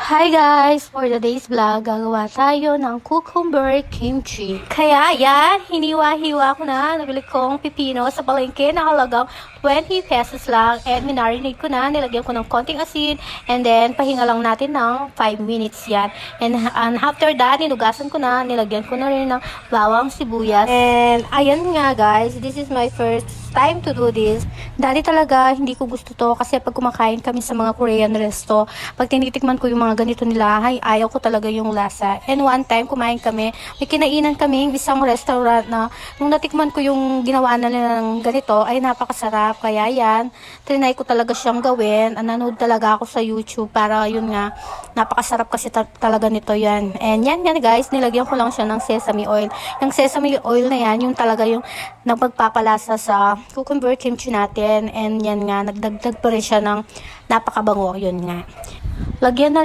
Hi guys! For today's vlog, gagawa tayo ng cucumber kimchi. Kaya yan, hiniwa-hiwa ko na. Nabili kong pipino sa palengke na halagang 20 pesos lang. And minarinate ko na, nilagyan ko ng konting asin. And then, pahinga lang natin ng 5 minutes yan. And after that, ninugasan ko na, nilagyan ko na rin ng bawang sibuyas. And ayan nga guys, this is my first time to do this. Dati talaga, hindi ko gusto to kasi pag kumakain kami sa mga Korean resto, pag tinitikman ko yung mga ganito nila, ay ayaw ko talaga yung lasa. And one time, kumain kami, may kinainan kami isang restaurant na nung natikman ko yung ginawa na nila ng ganito, ay napakasarap. Kaya yan, trinay ko talaga siyang gawin. Nanood talaga ako sa YouTube para yun nga, napakasarap kasi talaga nito yan. And yan guys, nilagyan ko lang siya ng sesame oil. Yung sesame oil na yan, yung talaga yung nagpagpapalasa sa cucumber kimchi natin. And yan nga, nagdagdag pa rin siya ng napakabango. Yun nga. Lagyan na